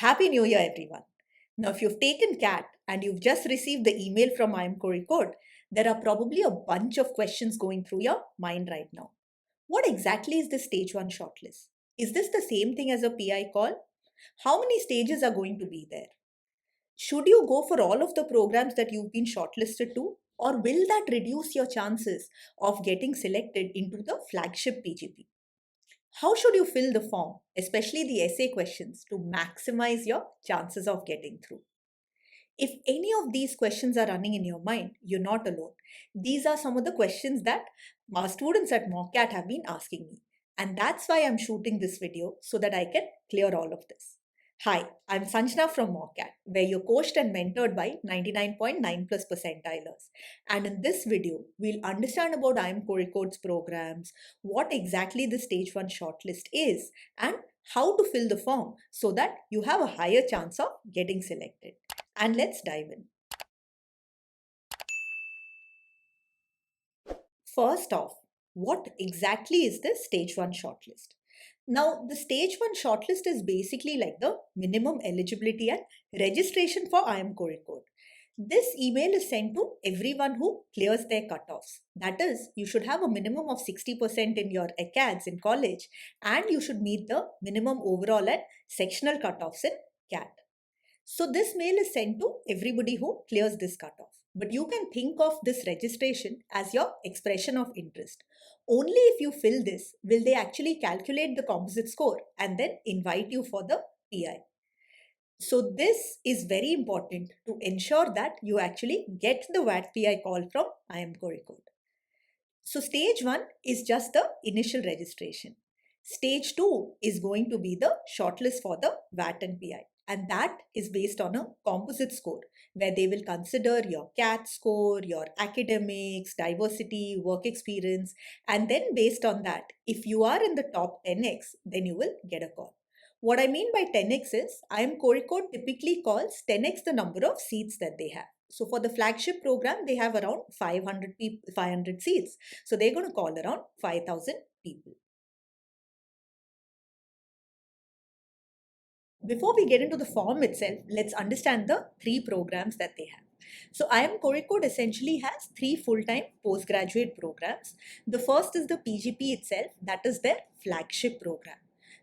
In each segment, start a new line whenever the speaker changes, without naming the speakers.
Happy New Year, everyone. Now, if you've taken CAT and you've just received the email from I am Corey Code, there are probably a bunch of questions going through your mind right now. What exactly is the stage 1 shortlist? Is this the same thing as a PI call? How many stages are going to be there? Should you go for all of the programs that you've been shortlisted to? Or will that reduce your chances of getting selected into the flagship PGP? How should you fill the form, especially the essay questions, to maximize your chances of getting through? If any of these questions are running in your mind, you're not alone. These are some of the questions that our students at MOCAT have been asking me. And that's why I'm shooting this video so that I can clear all of this. Hi, I'm Sanjana from MOCAT, where you're coached and mentored by 99.9 plus percentilers. And in this video, we'll understand about IM Corey Code's programs, what exactly the stage 1 shortlist is, and how to fill the form so that you have a higher chance of getting selected. And let's dive in. First off, what exactly is the stage 1 shortlist? Now, the stage 1 shortlist is basically like the minimum eligibility and registration for IM Corey Code. This email is sent to everyone who clears their cutoffs. That is, you should have a minimum of 60% in your ACADS in college, and you should meet the minimum overall and sectional cutoffs in CAT. So this mail is sent to everybody who clears this cutoff. But you can think of this registration as your expression of interest. Only if you fill this will they actually calculate the composite score and then invite you for the PI. So this is very important to ensure that you actually get the VAT PI call from I am Corey Code. So stage 1 is just the initial registration. Stage 2 is going to be the shortlist for the VAT and PI. And that is based on a composite score where they will consider your CAT score, your academics, diversity, work experience. And then based on that, if you are in the top 10x, then you will get a call. What I mean by 10x is I am Corey Code typically calls 10x the number of seats that they have. So for the flagship program, they have around 500 seats. So they're going to call around 5,000 people. Before we get into the form itself, let's understand the 3 programs that they have. So IM Corey Code essentially has 3 full-time postgraduate programs. The first is the PGP itself, that is their flagship program.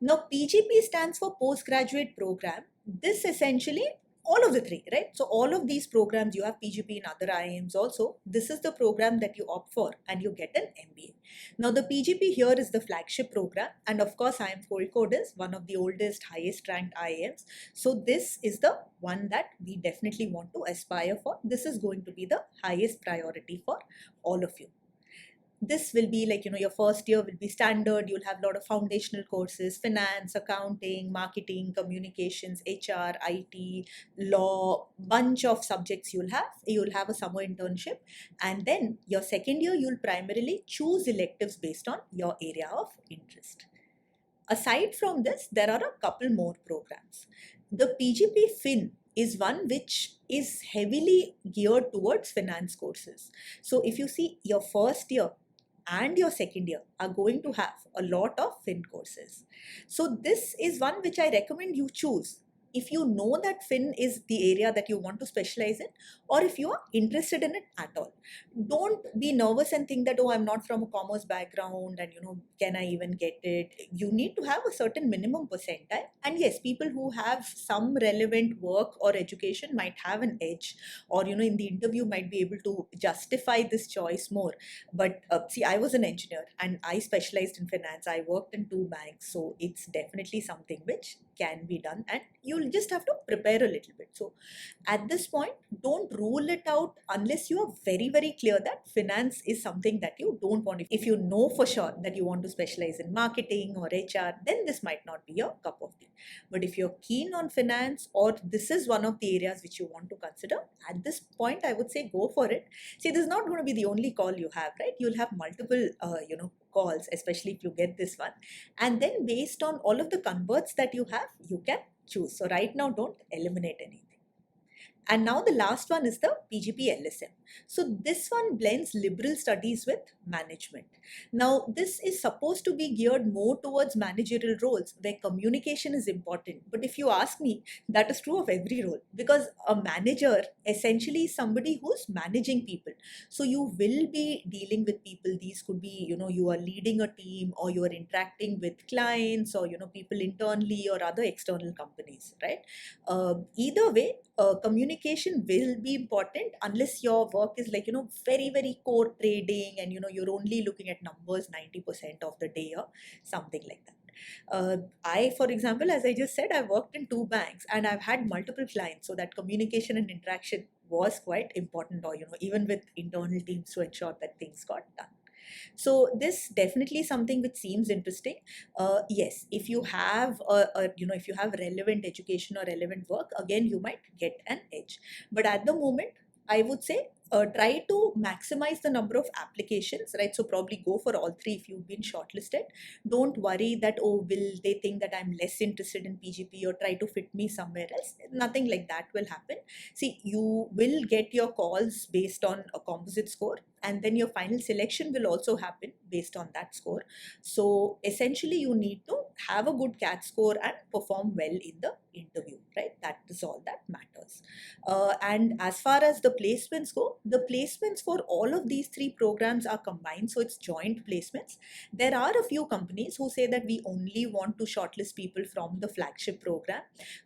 Now PGP stands for postgraduate program. This essentially all of the 3, right? So all of these programs, you have PGP in other IIMs also. This is the program that you opt for and you get an MBA. Now the PGP here is the flagship program, and of course IM Corey Code is one of the oldest, highest ranked IIMs. So this is the one that we definitely want to aspire for. This is going to be the highest priority for all of you. This will be like, your first year will be standard. You'll have a lot of foundational courses, finance, accounting, marketing, communications, HR, IT, law, bunch of subjects you'll have. You'll have a summer internship. And then your second year, you'll primarily choose electives based on your area of interest. Aside from this, there are a couple more programs. The PGP Fin is one which is heavily geared towards finance courses. So if you see your first year and your second year are going to have a lot of fin courses. So this is one which I recommend you choose if you know that fin is the area that you want to specialize in, or if you are interested in it at all. Don't be nervous and think that, oh, I'm not from a commerce background and can I even get it? You need to have a certain minimum percentile. And yes, people who have some relevant work or education might have an edge, or in the interview might be able to justify this choice more. But see, I was an engineer and I specialized in finance. I worked in 2 banks, so it's definitely something which can be done, and you'll just have to prepare a little bit. So at this point, don't rule it out unless you are very, very clear that finance is something that you don't want. If you know for sure that you want to specialize in marketing or HR, then this might not be your cup of tea. But if you're keen on finance, or this is one of the areas which you want to consider, at this point, I would say go for it. See, this is not going to be the only call you have, right? You'll have multiple, calls, especially if you get this one. And then based on all of the converts that you have, you can choose. So right now, don't eliminate anything. And now the last one is the PGP LSM. So this one blends liberal studies with management. Now this is supposed to be geared more towards managerial roles where communication is important. But if you ask me, that is true of every role, because a manager essentially is somebody who's managing people. So you will be dealing with people. These could be, you are leading a team, or you are interacting with clients, or people internally or other external companies, right? Either way, communication will be important unless your work is like, very, very core trading, and you're only looking at numbers 90% of the day or something like that. I, for example, as I just said, I worked in two banks and I've had multiple clients, so that communication and interaction was quite important, or even with internal teams, to ensure that things got done. So this definitely something which seems interesting. Yes, if you have if you have relevant education or relevant work, again you might get an edge. But at the moment, I would say try to maximize the number of applications, right? So probably go for all three if you've been shortlisted. Don't worry that, oh, will they think that I'm less interested in PGP or try to fit me somewhere else. Nothing like that will happen. See, you will get your calls based on a composite score, and then your final selection will also happen based on that score. So essentially you need to have a good CAT score and perform well in the interview, right? That is all that matters. And as far as the placements go, the placements for all of these three programs are combined, so it's joint placements. There are a few companies who say that we only want to shortlist people from the flagship program,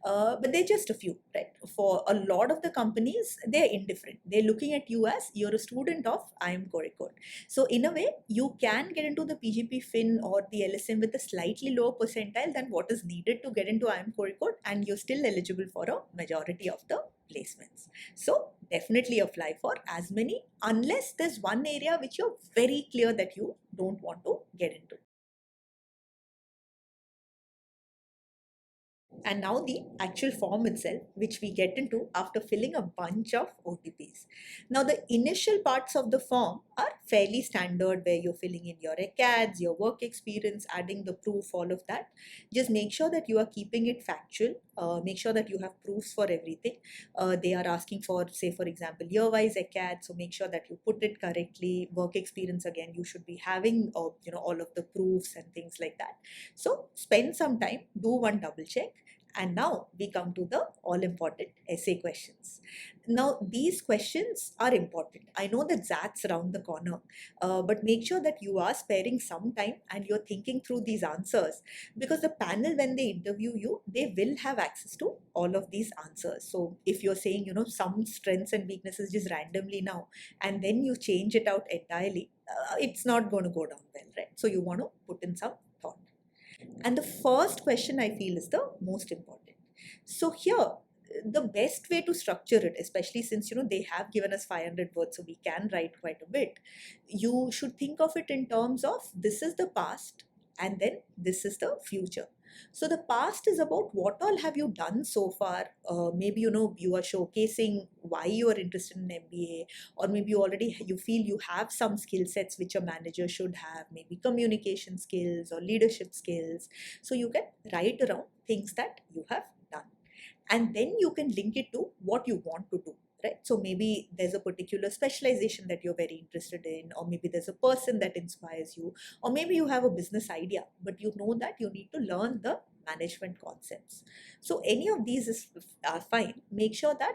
but they're just a few, right? For a lot of the companies, they're indifferent. They're looking at you as you're a student of IIM Kozhikode. So in a way, you can get into the PGP Fin or the LSM with a slightly lower percentile than what is needed to get into IIM Kozhikode, and you're still eligible for a majority of the placements. So definitely apply for as many, unless there's one area which you're very clear that you don't want to get into. And now the actual form itself, which we get into after filling a bunch of OTPs. Now the initial parts of the form are fairly standard, where you're filling in your ACADS, your work experience, adding the proof, all of that. Just make sure that you are keeping it factual. Make sure that you have proofs for everything. They are asking for, say, for example, year-wise ACAD, so make sure that you put it correctly. Work experience, again, you should be having all of the proofs and things like that. So spend some time, do one double check. And now we come to the all-important essay questions. Now, these questions are important. I know that that's around the corner, but make sure that you are sparing some time and you're thinking through these answers, because the panel, when they interview you, they will have access to all of these answers. So if you're saying, some strengths and weaknesses just randomly now, and then you change it out entirely, it's not going to go down well, right? So you want to put in some thought. And the first question, I feel, is the most important. So here, the best way to structure it, especially since they have given us 500 words, so we can write quite a bit. You should think of it in terms of, this is the past and then this is the future. So the past is about what all have you done so far. Maybe you are showcasing why you are interested in MBA, or maybe you feel you have some skill sets which a manager should have, maybe communication skills or leadership skills. So you can write around things that you have done, and then you can link it to what you want to do, right? So maybe there's a particular specialization that you're very interested in, or maybe there's a person that inspires you, or maybe you have a business idea, but you know that you need to learn the management concepts. So any of these are fine. Make sure that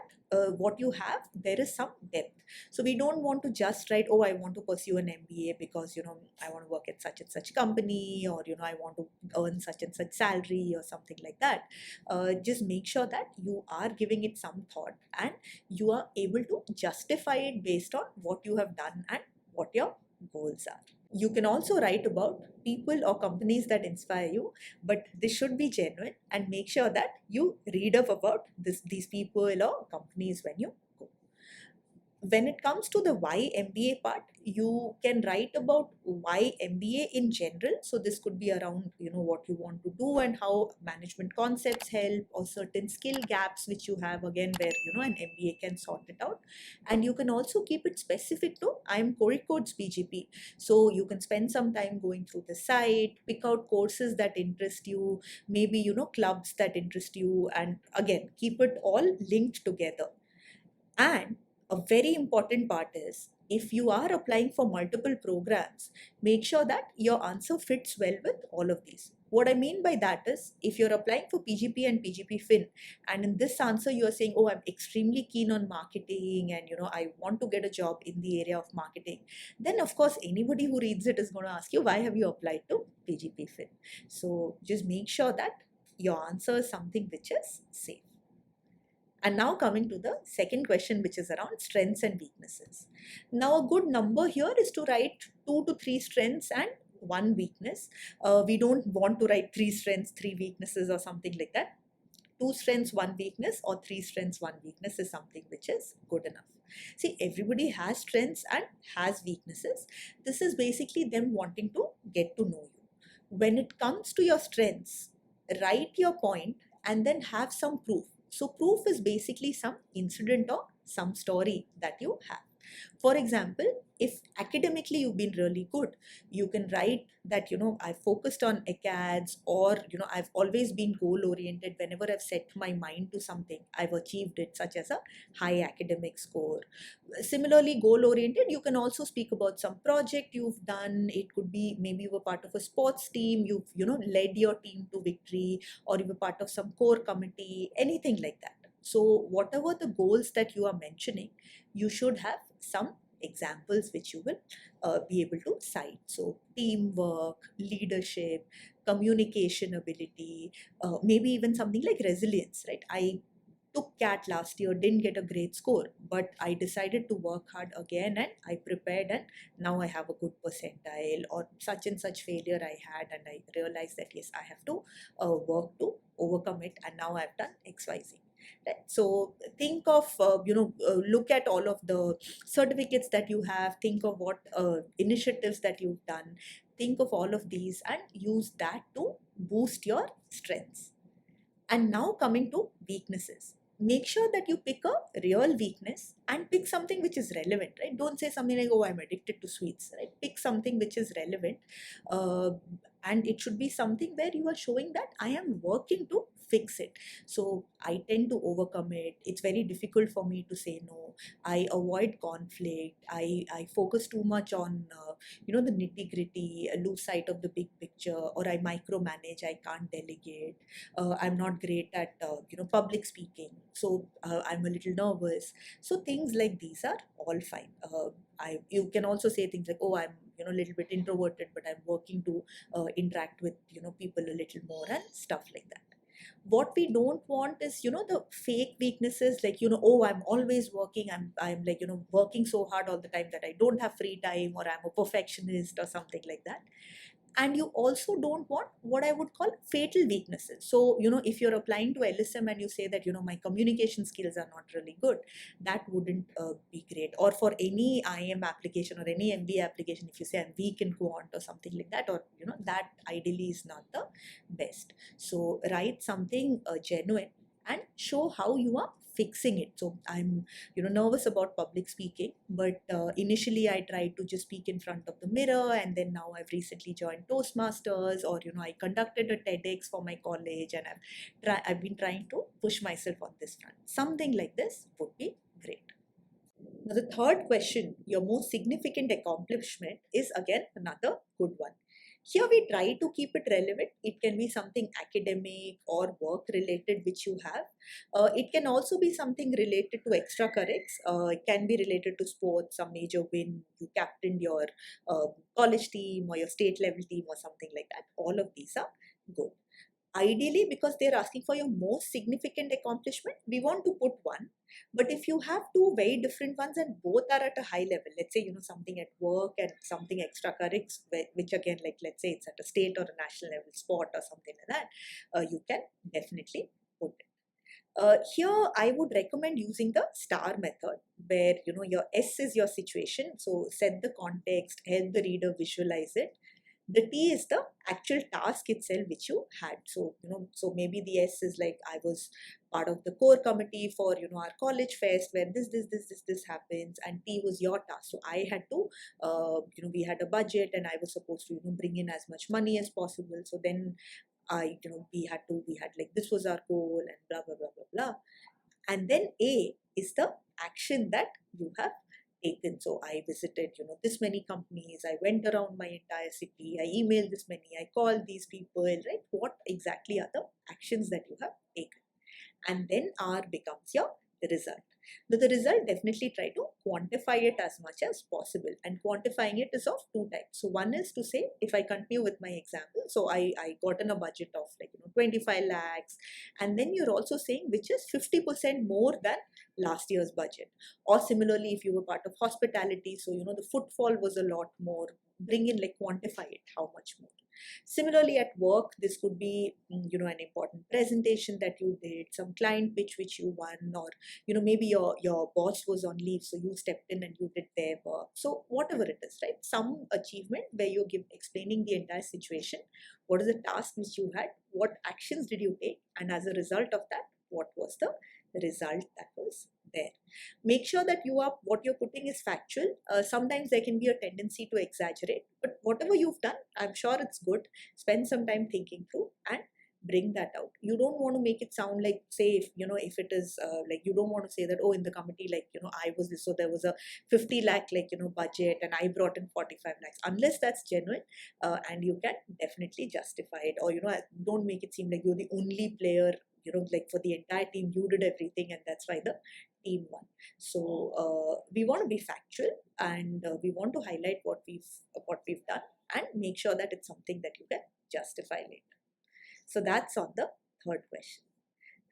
what you have, there is some depth. So we don't want to just write, oh, I want to pursue an MBA because I want to work at such and such company, or I want to earn such and such salary or something like that. Just make sure that you are giving it some thought, and you are able to justify it based on what you have done and what your goals are. You can also write about people or companies that inspire you, but this should be genuine, and make sure that you read up about these people or companies when you go. When it comes to the why MBA part, you can write about why MBA in general. So this could be around what you want to do and how management concepts help, or certain skill gaps which you have, again, where an MBA can sort it out. And you can also keep it specific to IIM Kozhikode's PGP. So you can spend some time going through the site, pick out courses that interest you, maybe clubs that interest you, and again keep it all linked together. And a very important part is if you are applying for multiple programs, make sure that your answer fits well with all of these. What I mean by that is if you're applying for PGP and PGP Fin, and in this answer you're saying, oh, I'm extremely keen on marketing and I want to get a job in the area of marketing, then of course anybody who reads it is going to ask you, why have you applied to PGP Fin? So just make sure that your answer is something which is safe. And now coming to the second question, which is around strengths and weaknesses. Now a good number here is to write 2 to 3 strengths and 1 weakness. We don't want to write 3 strengths, 3 weaknesses or something like that. 2 strengths, 1 weakness, or 3 strengths, 1 weakness is something which is good enough. See, everybody has strengths and has weaknesses. This is basically them wanting to get to know you. When it comes to your strengths, write your point and then have some proof. So proof is basically some incident or some story that you have. For example, if academically you've been really good, you can write that, I focused on ACADS, or, I've always been goal oriented. Whenever I've set my mind to something, I've achieved it, such as a high academic score. Similarly, goal oriented, you can also speak about some project you've done. It could be maybe you were part of a sports team, you've, led your team to victory, or you were part of some core committee, anything like that. So whatever the goals that you are mentioning, you should have some examples which you will be able to cite. So teamwork, leadership, communication ability, maybe even something like resilience, right? I took CAT last year, didn't get a great score, but I decided to work hard again and I prepared, and now I have a good percentile, or such and such failure I had and I realized that yes, I have to work to overcome it, and now I've done XYZ. Right? So think of, look at all of the certificates that you have, think of what initiatives that you've done, think of all of these and use that to boost your strengths. And now coming to weaknesses. Make sure that you pick a real weakness and pick something which is relevant, right? Don't say something like, oh, I'm addicted to sweets, right? Pick something which is relevant. Uh, and it should be something where you are showing that I am working to fix it. So I tend to overcome it. It's very difficult for me to say no. I avoid conflict. I focus too much on, the nitty gritty, lose sight of the big picture, or I micromanage, I can't delegate. I'm not great at public speaking, so I'm a little nervous. So things like these are all fine. You can also say things like, oh, I'm a little bit introverted, but I'm working to interact with people a little more and stuff like that. What we don't want is the fake weaknesses, like oh, I'm always working, I'm like working so hard all the time that I don't have free time, or I'm a perfectionist or something like that. And you also don't want what I would call fatal weaknesses. So if you're applying to LSM and you say that my communication skills are not really good, that wouldn't be great. Or for any IM application or any MBA application, if you say I'm weak in quant or something like that, or that ideally is not the best. So write something genuine and show how you are fixing it. So I'm nervous about public speaking, but initially I tried to just speak in front of the mirror, and then now I've recently joined Toastmasters, or I conducted a TEDx for my college, and I've been trying to push myself on this front. Something like this would be great. Now the third question, your most significant accomplishment, is again another good one. Here we try to keep it relevant. It can be something academic or work related which you have. It can also be something related to extracurriculars. It can be related to sports, some major win, you captained your college team or your state level team or something like that. All of these are good. Ideally, because they're asking for your most significant accomplishment, we want to put one. But if you have two very different ones and both are at a high level, let's say something at work and something extracurriculars, which again, like let's say it's at a state or a national level sport or something like that, you can definitely put it. Here I would recommend using the STAR method, where your S is your situation, so set the context, help the reader visualize it. The T is the actual task itself which you had. So so maybe the S is like, I was part of the core committee for our college fest where this happens, and T was your task. So I had to we had a budget and I was supposed to bring in as much money as possible. So then we had like, this was our goal and blah blah blah blah blah. And then A is the action that you have taken. So I visited, this many companies, I went around my entire city, I emailed this many, I called these people, right? What exactly are the actions that you have taken? And then R becomes your result. Now, the result, definitely try to quantify it as much as possible, and quantifying it is of two types. So one is to say, if I continue with my example, so I got in a budget of 25 lakhs, and then you're also saying which is 50% more than last year's budget. Or similarly, if you were part of hospitality, so the footfall was a lot more, bring in, quantify it, how much more. Similarly, at work, this could be, an important presentation that you did, some client pitch which you won, or, maybe your boss was on leave, so you stepped in and you did their work. So whatever it is, right? Some achievement where you're explaining the entire situation, what is the task which you had, what actions did you take, and as a result of that, what was the result that was there. Make sure that what you're putting is factual. Sometimes there can be a tendency to exaggerate, but whatever you've done, I'm sure it's good. Spend some time thinking through and bring that out. You don't want to make it sound like, say, if it is you don't want to say that, oh, in the committee, I was this, so there was a 50 lakh budget and I brought in 45 lakhs, unless that's genuine, and you can definitely justify it. Or don't make it seem like you're the only player, for the entire team you did everything and that's why the team won. So we want to be factual, and we want to highlight what we've done, and make sure that it's something that you can justify later. So that's on the third question.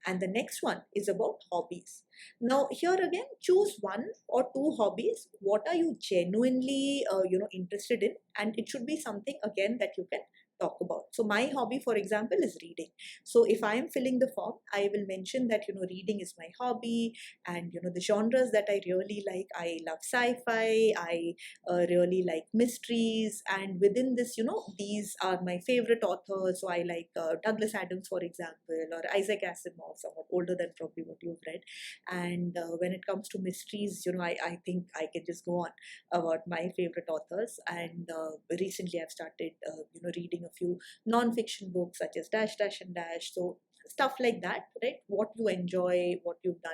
And the next one is about hobbies. Now here again, choose one or two hobbies. What are you genuinely interested in? And it should be something again that you can talk about. So my hobby, for example, is reading. So if I am filling the form, I will mention that reading is my hobby, and the genres that I really like. I love sci-fi, I really like mysteries, and within this, these are my favorite authors. So I like Douglas Adams, for example, or Isaac Asimov, somewhat older than probably what you've read. And when it comes to mysteries, I think I can just go on about my favorite authors. And recently I've started reading a few non-fiction books such as Dash Dash and Dash. So stuff like that, right? What you enjoy, what you've done,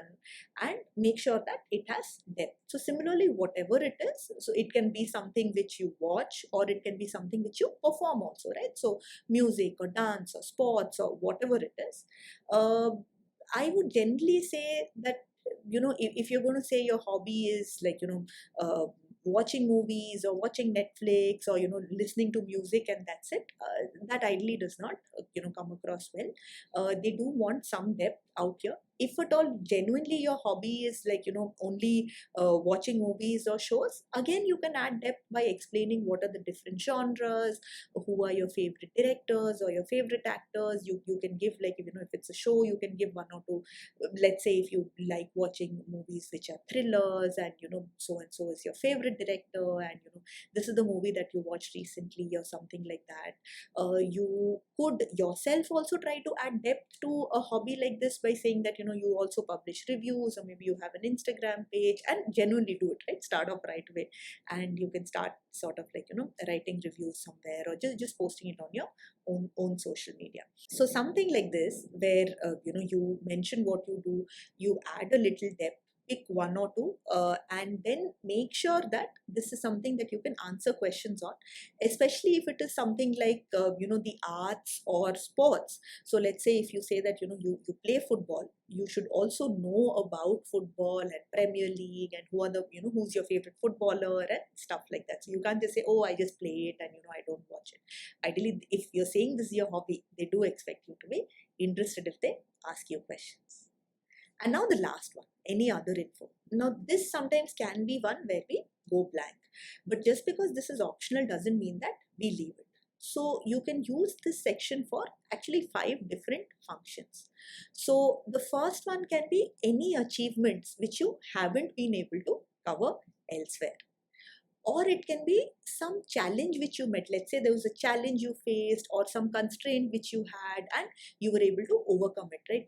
and make sure that it has depth. So similarly, whatever it is, so it can be something which you watch, or it can be something which you perform also, right? So music or dance or sports or whatever it is. I would generally say that, if you're going to say your hobby is watching movies or watching Netflix, or listening to music and that's it, that ideally does not come across well. They do want some depth out here. If at all genuinely your hobby is only watching movies or shows, again you can add depth by explaining what are the different genres, who are your favorite directors or your favorite actors. You can give, if it's a show, you can give one or two. Let's say if you like watching movies which are thrillers, and so and so is your favorite director, and this is the movie that you watched recently or something like that. You could yourself also try to add depth to a hobby like this by saying that you also publish reviews, or maybe you have an Instagram page, and genuinely do it, right? Start off right away, and you can start sort of writing reviews somewhere, or just posting it on your own social media. So something like this, where you mention what you do, you add a little depth, pick one or two, and then make sure that this is something that you can answer questions on, especially if it is something like the arts or sports. So let's say if you say that you play football, you should also know about football and Premier League, and who are the who's your favorite footballer and stuff like that. So you can't just say, oh, I just play it and I don't watch it. Ideally, if you're saying this is your hobby, they do expect you to be interested if they ask you questions. And now the last one, any other info. Now this sometimes can be one where we go blank, but just because this is optional doesn't mean that we leave it. So you can use this section for actually 5 different functions. So the first one can be any achievements which you haven't been able to cover elsewhere. Or it can be some challenge which you met. Let's say there was a challenge you faced, or some constraint which you had, and you were able to overcome it, right?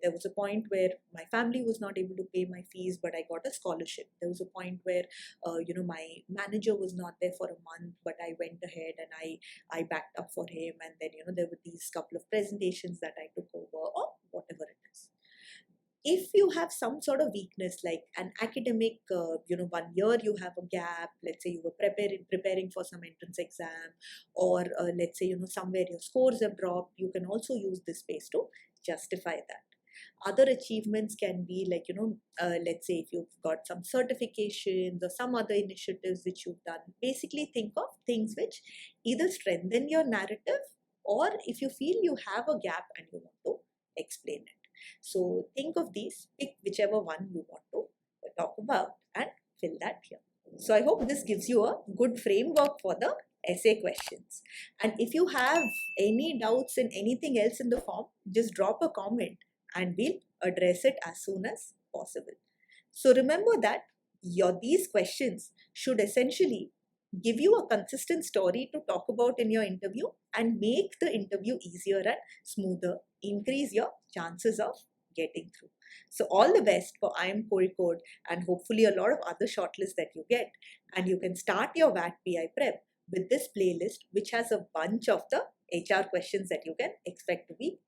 There was a point where my family was not able to pay my fees, but I got a scholarship. There was a point where my manager was not there for a month, but I went ahead and I backed up for him, and then there were these couple of presentations that I took over, or whatever it is. If you have some sort of weakness, like an academic, 1 year you have a gap, let's say you were preparing for some entrance exam, or let's say, somewhere your scores have dropped, you can also use this space to justify that. Other achievements can be like, let's say if you've got some certifications or some other initiatives which you've done. Basically, think of things which either strengthen your narrative, or if you feel you have a gap and you want to explain it. So think of these, pick whichever one you want to talk about and fill that here. So I hope this gives you a good framework for the essay questions. And if you have any doubts in anything else in the form, just drop a comment and we'll address it as soon as possible. So remember that these questions should essentially give you a consistent story to talk about in your interview and make the interview easier and smoother, increase your chances of getting through. So all the best for IIM Kozhikode, and hopefully a lot of other shortlists that you get. And you can start your VAT PI prep with this playlist, which has a bunch of the HR questions that you can expect to be